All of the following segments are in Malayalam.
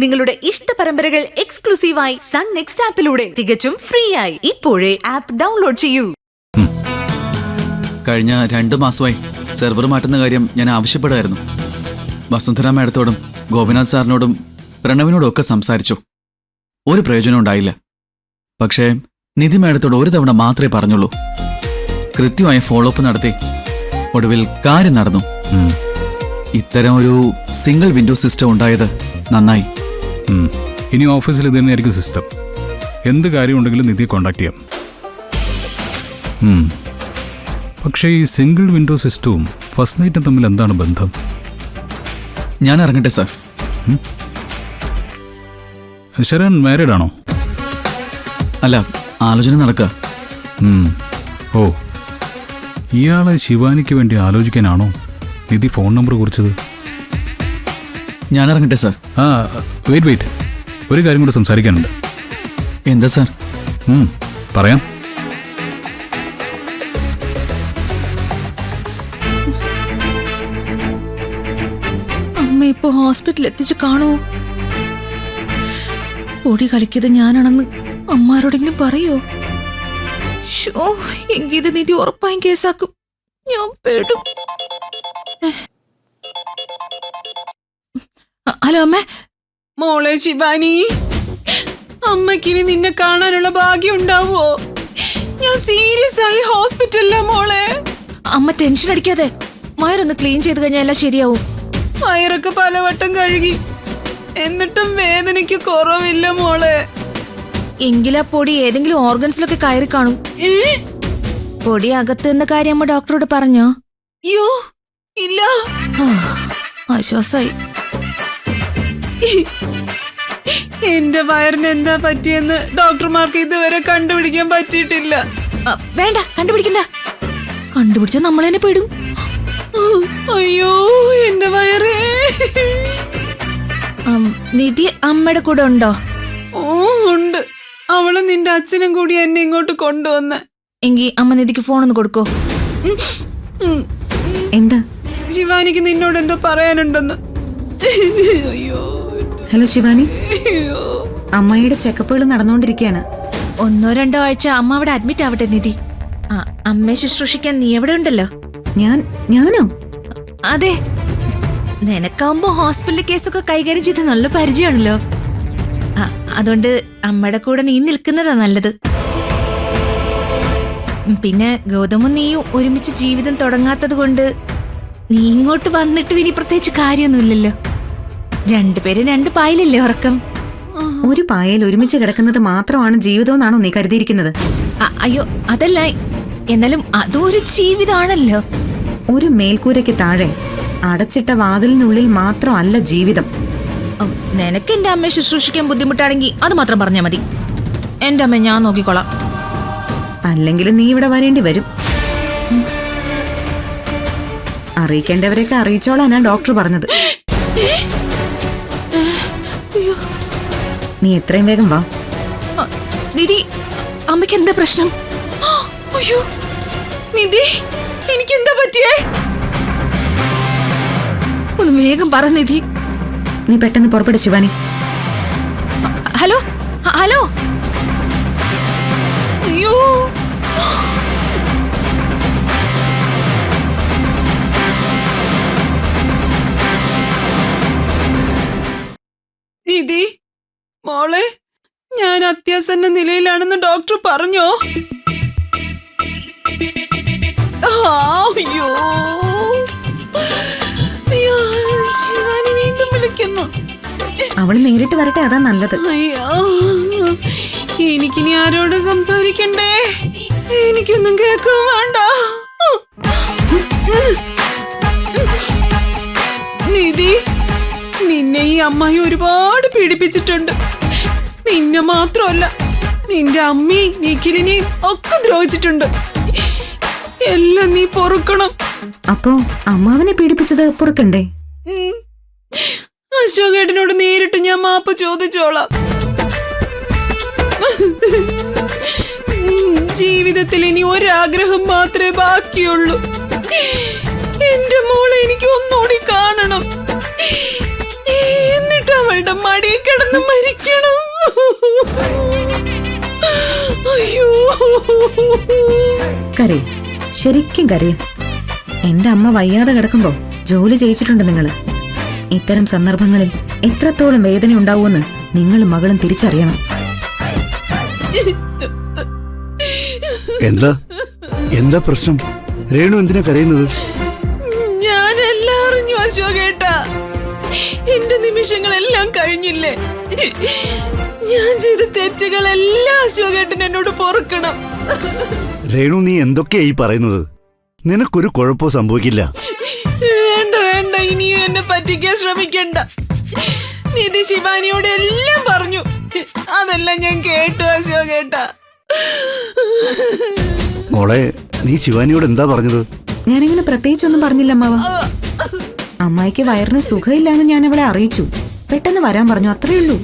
നിങ്ങളുടെ ഇഷ്ട പരമ്പരകൾ എക്സ്ക്ലൂസീവായി സൺ നെക്സ്റ്റ് ആപ്പിലൂടെ തികച്ചും ഫ്രീ ആയി ഇപ്പോഴേ ആപ്പ് ഡൗൺലോഡ് ചെയ്യൂ. കഴിഞ്ഞ 2 മാസമായി സെർവർ മാറ്റുന്ന കാര്യം ഞാൻ ആവശ്യപ്പെടുമായിരുന്നു. വസുന്ധര മാഡത്തോടും ഗോപിനാഥ് സാറിനോടും പ്രണവിനോടും ഒക്കെ സംസാരിച്ചു. ഒരു പ്രയോജനം ഉണ്ടായില്ല. പക്ഷേ നിധി മാഡത്തോട് ഒരു തവണ മാത്രമേ പറഞ്ഞുള്ളൂ. കൃത്യമായി ഫോളോ അപ്പ് നടത്തി ഒടുവിൽ കാര്യം നടന്നു. ഇത്തരം ഒരു സിംഗിൾ വിൻഡോ സിസ്റ്റം ഉണ്ടായത് നന്നായി. ഇനി ഓഫീസിൽ ഇത് തന്നെയായിരിക്കും സിസ്റ്റം. എന്ത് കാര്യമുണ്ടെങ്കിലും നിധിയെ കോണ്ടാക്ട് ചെയ്യാം. പക്ഷേ ഈ സിംഗിൾ വിൻഡോ സിസ്റ്റവും ഫസ്റ്റ് നൈറ്റും തമ്മിൽ എന്താണ് ബന്ധം? ഞാൻ ഇറങ്ങട്ടെ സാർ. ശരൺ മാരീഡ് ആണോ? അല്ല, ആലോചന നടക്കുക. ഓ, ഇയാളെ ശിവാനിക്ക് വേണ്ടി ആലോചിക്കാനാണോ നിധി ഫോൺ നമ്പർ കുറിച്ചത്? ഞാൻ ഇറങ്ങട്ടെ സാർ. വെയിറ്റ്, ഒരു കാര്യം കൂടെ സംസാരിക്കാനുണ്ട്. എന്താ സാർ? പറയാം. അമ്മ ഇപ്പൊ ഹോസ്പിറ്റലിൽ എത്തിച്ച് കാണൂ. പൊടി കളിക്കത് ഞാനാണെന്ന് അമ്മാരോടെങ്കിലും പറയോ? എങ്കിത് നിധി ഉറപ്പായും കേസാക്കും. ഞാൻ പേടും. ഹലോ അമ്മ. മോളെ ശിവാനി, അമ്മക്കിനി നിന്നെ കാണാനുള്ള ഭാഗ്യം ഉണ്ടാവോ? ഞാൻ സീരിയസ് ആയി ഹോസ്പിറ്റലിലാ മോളെ. അമ്മ ടെൻഷൻ അടിക്കാതെ. വയറൊന്ന് ക്ലീൻ ചെയ്ത് കഴിഞ്ഞാൽ എല്ലാം ശരിയാവും. വയറൊക്കെ പലവട്ടം കഴുകി, എന്നിട്ടും വേദനയ്ക്ക് കുറവില്ല മോളെ. എങ്കിലാ പൊടി ഏതെങ്കിലും ഓർഗൻസിലൊക്കെ കയറി കാണും. പൊടി അകത്ത് എന്ന കാര്യം അമ്മ ഡോക്ടറോട് പറഞ്ഞോ? അയ്യോ ഇല്ല. ആശ്വാസായി. എന്റെ വയറിന് എന്താ പറ്റിയെന്ന് ഡോക്ടർമാർക്ക് ഇതുവരെ കണ്ടുപിടിക്കാൻ പറ്റിയിട്ടില്ല. വേണ്ട, കണ്ടുപിടിക്കണ്ട. കണ്ടുപിടിച്ചാ നമ്മൾ തന്നെ പെടും. അയ്യോ എന്റെ വയറേ. നിധി അമ്മയുടെ കൂടെ ഉണ്ടോ? ഓ ഉണ്ട്. അവള് നിന്റെ അച്ഛനും കൂടി എന്നെ ഇങ്ങോട്ട് കൊണ്ടുവന്ന്. എങ്കി അമ്മ നിധിക്ക് ഫോണൊന്ന് കൊടുക്കോ. എന്താ? ശിവാനിക്ക് നിന്നോട് എന്തോ പറയാനുണ്ടെന്ന്. അയ്യോ. ഹലോ ശിവാനി, അമ്മയുടെ ചെക്കപ്പുകൾ നടന്നുകൊണ്ടിരിക്കുകയാണ്. 1-2 ആഴ്ച അമ്മ അവിടെ അഡ്മിറ്റ് ആവട്ടെ നിധി. അമ്മയെ ശുശ്രൂഷിക്കാൻ നീ എവിടെ ഉണ്ടല്ലോ. ഞാനോ? അതെ, നിനക്കാവുമ്പോ ഹോസ്പിറ്റൽ കേസൊക്കെ കൈകാര്യം ചെയ്ത് നല്ല പരിചയമാണല്ലോ. അതുകൊണ്ട് അമ്മയുടെ കൂടെ നീ നിൽക്കുന്നതാ നല്ലത്. പിന്നെ ഗൗതമും നീയും ഒരുമിച്ച് ജീവിതം തുടങ്ങാത്തത് കൊണ്ട് നീ ഇങ്ങോട്ട് വന്നിട്ട് ഇനി പ്രത്യേകിച്ച് കാര്യമൊന്നുമില്ലല്ലോ. 2 പേരും 2 പായലല്ലേ ഉറക്കം. ഒരു പായൽ ഒരുമിച്ച് കിടക്കുന്നത് മാത്രമാണ് ജീവിതമെന്നാണോ നീ കരുതിയിരിക്കുന്നത്? അയ്യോ അതല്ല, എന്നാലും അതും ഒരു ജീവിതമാണല്ലോ. ഒരു മേൽക്കൂരയ്ക്ക് താഴെ അടച്ചിട്ട വാതിലിനുള്ളിൽ മാത്രമല്ല ജീവിതം. നിനക്ക് എന്റെ അമ്മയെ ശുശ്രൂഷിക്കാൻ ബുദ്ധിമുട്ടാണെങ്കിൽ അത് മാത്രം പറഞ്ഞാൽ മതി. എന്റെ അമ്മ ഞാൻ നോക്കിക്കോളാം. അല്ലെങ്കിൽ നീ ഇവിടെ വരേണ്ടി വരും. അറിയിക്കേണ്ടവരെയൊക്കെ അറിയിച്ചോളാനാ ഡോക്ടർ പറഞ്ഞത്. നീ എത്രയും വേഗം വാ. നിധി, അമ്മയ്ക്ക് എന്താ പ്രശ്നം? അയ്യോ നിധി, എനിക്കെന്താ പറ്റിയേ? ഒന്ന് വേഗം പറ നിധി. നീ പെട്ടെന്ന് പുറപ്പെടു ശിവാനി. Hello hello. അയ്യോ നിധി മോളെ, ഞാൻ അത്യാസന്ന നിലയിലാണെന്ന് ഡോക്ടർ പറഞ്ഞോ? അയ്യോ അയ്യോ, ശിവാനി വീണ്ടും വിളിക്കുന്നു. അവള് നേരിട്ട് വരട്ടെ, അതാ നല്ലത്. അയ്യോ, എനിക്കിനി ആരോട് സംസാരിക്കണ്ടേ? എനിക്കൊന്നും കേൾക്കാൻ വേണ്ട. നിധി, നിന്നെ ഈ അമ്മായി ഒരുപാട് പീഡിപ്പിച്ചിട്ടുണ്ട്. നിന്നെ മാത്രമല്ല, നിന്റെ അമ്മയും നിഖിലിനെയും ഒക്കെ ദ്രോഹിച്ചിട്ടുണ്ട്. എല്ലാം നീ പൊറുക്കണം. അപ്പോ അമ്മാവനെ പീഡിപ്പിച്ചത് പൊറുക്കണ്ടേ? അശോകേട്ടനോട് നേരിട്ട് ഞാൻ മാപ്പ് ചോദിച്ചോളാം. ജീവിതത്തിൽ ഇനി ഒരാഗ്രഹം മാത്രമേ ബാക്കിയുള്ളൂ. എന്റെ മോളെ എനിക്ക് ഒന്നുകൂടി കാണണം. എന്നിട്ട് അവൾ അവളുടെ മടിയിൽ കിടന്ന് മരിക്കണം. അയ്യോ, കരയും, ശരിക്കും കരയും. എന്റെ അമ്മ വയ്യാതെ കിടക്കുമ്പോ ജോലി ചെയ്യിച്ചിട്ടുണ്ട് നിങ്ങള്. ഇത്തരം സന്ദർഭങ്ങളിൽ എത്രത്തോളം വേദന ഉണ്ടാവുമെന്ന് നിങ്ങളും മകളും തിരിച്ചറിയണം. എന്താ എന്താ പ്രശ്നം? രേണു എന്തിനാ കരയുന്നത്? ഞാനെല്ലാം അറിഞ്ഞു അശോകേട്ടാ. എന്റെ നിമിഷങ്ങളെല്ലാം കഴിഞ്ഞില്ലേ? ഞാൻ ചെയ്ത തെറ്റുകളെല്ലാം അശോകേട്ടൻ എന്നോട് പൊറുക്കണം. രേണു, നീ എന്തൊക്കെയാ ഈ പറയുന്നത്? നിനക്കൊരു കുഴപ്പവും സംഭവിക്കില്ല. വേണ്ട വേണ്ട, ഇനിയും എന്നെ പറ്റിക്കാൻ ശ്രമിക്കണ്ട. നിധി ശിവാനിയോട് എല്ലാം പറഞ്ഞു. അതെല്ലാം ഞാൻ കേട്ടു അശോകേട്ടാ. മോളെ, നീ ശിവാനിയോട് എന്താ പറഞ്ഞത്? ഞാനിങ്ങനെ പ്രത്യേകിച്ചൊന്നും പറഞ്ഞില്ല അമ്മാവ. അമ്മായിക്ക് വയറിന് സുഖമില്ലാന്ന് ഞാൻ അവളെ അറിയിച്ചു. പെട്ടെന്ന് വരാൻ പറഞ്ഞു, അത്രേ ഉള്ളൂ.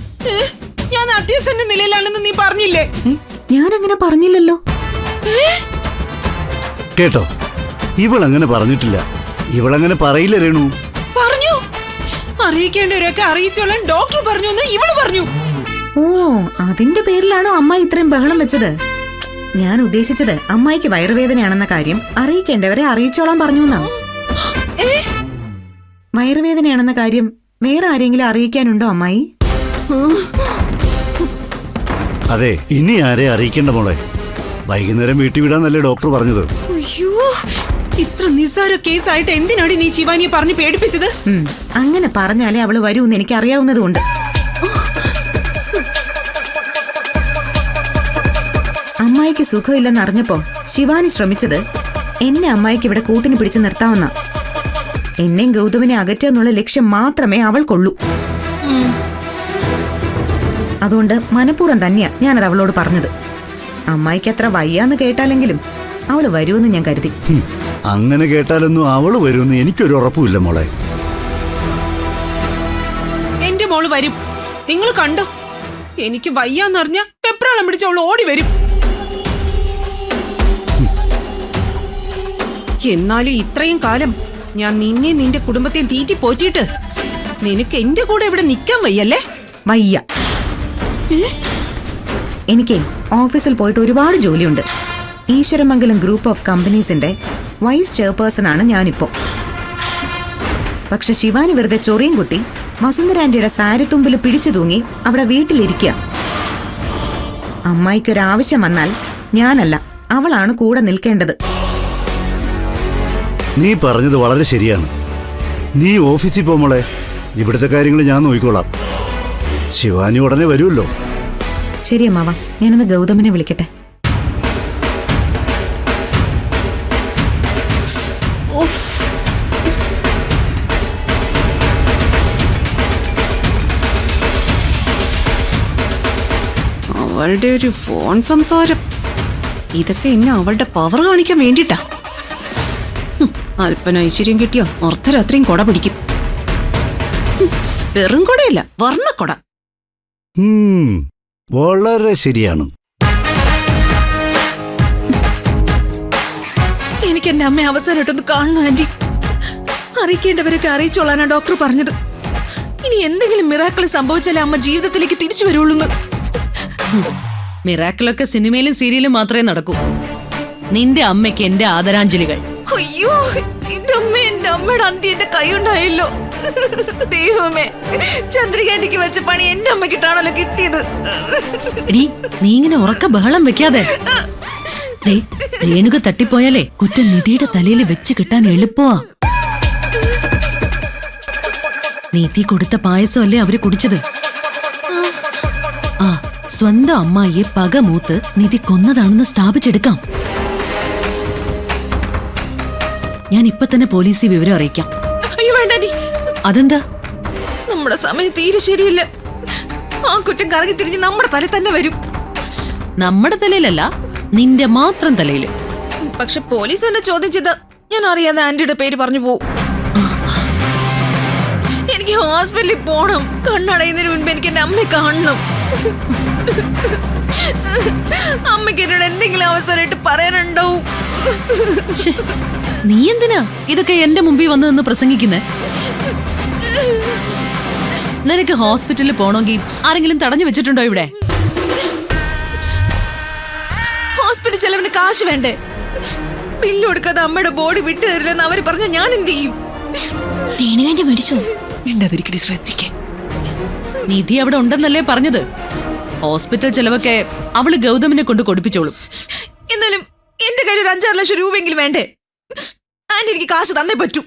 ഞാൻ അത്യാസന്ന നിലയിലാണെന്ന് നീ പറഞ്ഞില്ലേ? ഞാനങ്ങനെ പറഞ്ഞില്ലല്ലോ. കേട്ടോ, ഇവളങ്ങനെ പറഞ്ഞിട്ടില്ല. ഇവളങ്ങനെ പറയില്ല രേണു. പറഞ്ഞു. അറിയിക്കേണ്ടവരൊക്കെ അറിയിച്ചോളാൻ ഡോക്ടർ പറഞ്ഞു എന്ന് ഇവള് പറഞ്ഞു. ഓ, അതിന്റെ പേരിലാണോ അമ്മായി ഇത്രയും ബഹളം വെച്ചത്? ഞാൻ ഉദ്ദേശിച്ചത് അമ്മായിക്ക് വയറുവേദനയാണെന്ന കാര്യം അറിയിക്കേണ്ടവരെ അറിയിച്ചോളാൻ പറഞ്ഞു എന്നാ. വയറുവേദനയാണെന്ന കാര്യം വേറെ ആരെങ്കിലും അറിയിക്കാനുണ്ടോ അമ്മായി? അതെ, ഇനി ആരെ അറിയിക്കേണ്ട മോളെ. വൈകുന്നേരം വീട്ടിൽ വിടാന്നല്ലേ ഡോക്ടർ പറഞ്ഞത്. അയ്യോ, ഇത്ര നിസ്സാര കേസായിട്ട് എന്തിനാണ് നീ ശിവാനിയെ പറഞ്ഞ് പേടിപ്പിച്ചത്? അങ്ങനെ പറഞ്ഞാലേ അവള് വരൂന്ന് എനിക്ക് അറിയാവുന്നതുകൊണ്ട്. അമ്മായിക്ക് സുഖമില്ലെന്ന് അറിഞ്ഞപ്പോ ശിവാനി ശ്രമിച്ചത് എന്നെ അമ്മായിക്ക് ഇവിടെ കൂട്ടിന് പിടിച്ചു നിർത്താവുന്ന. എന്നെയും ഗൗതമിനെ അകറ്റുക ലക്ഷ്യം മാത്രമേ അവൾക്കുള്ളൂ. അതുകൊണ്ട് മനഃപൂർവ്വം തന്നെയാ ഞാനത് അവളോട് പറഞ്ഞത്. അമ്മായിക്ക് അത്ര വയ്യാന്ന് കേട്ടാലെങ്കിലും അവള് വരുമെന്ന് ഞാൻ കരുതി. അങ്ങനെ കേട്ടാലൊന്നും അവള് വരുമെന്ന് എനിക്കൊരു ഉറപ്പുമില്ല മോളെ. എന്റെ മോള് വരും, നിങ്ങൾ കണ്ടോ. എനിക്ക് വയ്യാന്നറിഞ്ഞ പെപ്രാളം പിടിച്ച് അവൾ ഓടി വരും. എന്നാലും ഇത്രയും കാലം ഞാൻ നിന്നെ നിന്റെ കുടുംബത്തെ തീറ്റി പോറ്റിയിട്ട് നിനക്ക് എന്റെ കൂടെ ഇവിടെ നിൽക്കാൻ വയ്യല്ലേ? വയ്യ. എനിക്ക് ഓഫീസിൽ പോയിട്ട് ഒരുപാട് ജോലിയുണ്ട്. ഈശ്വരമംഗലം ഗ്രൂപ്പ് ഓഫ് കമ്പനീസിന്റെ വൈസ് ചെയർപേഴ്സൺ ആണ് ഞാനിപ്പോ. പക്ഷെ ശിവാനി വെറുതെ ചൊറിയും കുത്തി വസുന്ധരാന്റിയുടെ സാരിത്തുമ്പിൽ പിടിച്ചു തൂങ്ങി അവിടെ വീട്ടിലിരിക്കുക. അമ്മായിക്കൊരാവശ്യം വന്നാൽ ഞാനല്ല, അവളാണ് കൂടെ നിൽക്കേണ്ടത്. നീ പറഞ്ഞത് വളരെ ശരിയാണ്. നീ ഓഫീസിൽ പോ മോളെ. ഇവിടുത്തെ കാര്യങ്ങൾ ഞാൻ നോക്കിക്കോളാം. ശിവാനി ഉടനെ വരുമല്ലോ. ശരി അമ്മാവ, ഞാനൊന്ന് ഗൗതമിനെ വിളിക്കട്ടെ. അവളുടെ ഒരു ഫോൺ സംസാരം, ഇതൊക്കെ എന്നെ അവളുടെ പവർ കാണിക്കാൻ വേണ്ടിട്ടാ. അല്പന ഐശ്വര്യം കിട്ടിയോ അർദ്ധരാത്രിയും കൊട പിടിക്കും. വെറും കൊടയല്ല, വർണ്ണക്കൊട. വളരെ ശരിയാണ്. എനിക്ക് എന്റെ അമ്മയെ അവസാനമായിട്ടൊന്ന് കാണണം ആന്റി. അറിയിക്കേണ്ടവരൊക്കെ അറിയിച്ചോളാനാ ഡോക്ടർ പറഞ്ഞത്. ഇനി എന്തെങ്കിലും മിറാക്കിൾ സംഭവിച്ചാലേ അമ്മ ജീവിതത്തിലേക്ക് തിരിച്ചു വരുള്ളൂ. മിറാക്കിളൊക്കെ സിനിമയിലും സീരിയലും മാത്രമേ നടക്കൂ. നിന്റെ അമ്മയ്ക്ക് എന്റെ ആദരാഞ്ജലികൾ. അയ്യോ, എന്റെ അമ്മയുടെ അന്തി എന്റെ കൈയുണ്ടായല്ലോ. ദൈവമേ, ചന്ദ്രികാന്റിക്ക് വെച്ച പണി എന്റെ അമ്മക്കിട്ടാണല്ലോ കിട്ടിയത്. എടീ, നീ ഇങ്ങനെ ഉറക്ക ബഹളം വെക്കാതെ. രേണുക തട്ടിപ്പോയാലേ കുറ്റം നിധിയുടെ തലയിൽ വെച്ച് കിട്ടാൻ എളുപ്പമാ. നീതി കൊടുത്ത പായസമല്ലേ അവര് കുടിച്ചത്. ആ, സ്വന്തം അമ്മായിയെ പകമൂത്ത് നിധി കൊന്നതാണെന്ന് സ്ഥാപിച്ചെടുക്കാം. ഞാൻ ഇപ്പൊ തന്നെ പോലീസിൽ വിവരം അറിയിക്കാം. അയ്യോ വേണ്ട നീ. അതെന്താ? നമ്മുടെ സമയം തീരെ ശരിയില്ല. ആ കുറ്റം കറങ്ങി തിരിഞ്ഞ് നമ്മുടെ തലയിൽ തന്നെ വരും. നമ്മുടെ തലയിലല്ല, നിന്റെ മാത്രം തലയില്. പക്ഷെ പോലീസ് എന്നെ ചോദ്യം ചെയ്ത ഞാൻ അറിയാതെ ആന്റിയുടെ പേര് പറഞ്ഞു പോവും. എനിക്ക് ഹോസ്പിറ്റലിൽ പോണം. കണ്ണടയുന്നതിന് മുൻപ് എനിക്ക് എന്റെ അമ്മയെ കാണണം. അമ്മയ്ക്ക് എന്നോട് എന്തെങ്കിലും അവസരമായിട്ട് പറയാനുണ്ടാവും. നീ എന്തിനാ ഇതൊക്കെ എന്റെ മുമ്പിൽ വന്ന് നിന്ന് പ്രസംഗിക്കുന്നേ? നിനക്ക് ഹോസ്പിറ്റലിൽ പോണമെങ്കിൽ ആരെങ്കിലും തടഞ്ഞു വെച്ചിട്ടുണ്ടോ ഇവിടെ? ഹോസ്പിറ്റൽ ചെലവിന് കാശ് വേണ്ടേ? ബില്ല് കൊടുക്കാതെ അമ്മയുടെ ബോഡി വിട്ടു തരില്ലെന്ന് അവര് പറഞ്ഞ ഞാൻ എന്ത് ചെയ്യും? മിണ്ടാതിരിക്കടി, ശ്രദ്ധിക്കേ. നിധി അവിടെ ഉണ്ടെന്നല്ലേ പറഞ്ഞത്? ഹോസ്പിറ്റൽ ചെലവൊക്കെ അവള് ഗൗതമിനെ കൊണ്ട് കൊടുപ്പിച്ചോളും. എന്നാലും എന്റെ കയ്യിൽ ഒരു 5-6 ലക്ഷം രൂപയെങ്കിലും വേണ്ടേ? ആന്റി എനിക്ക് കാശ് തന്നേ പറ്റൂ.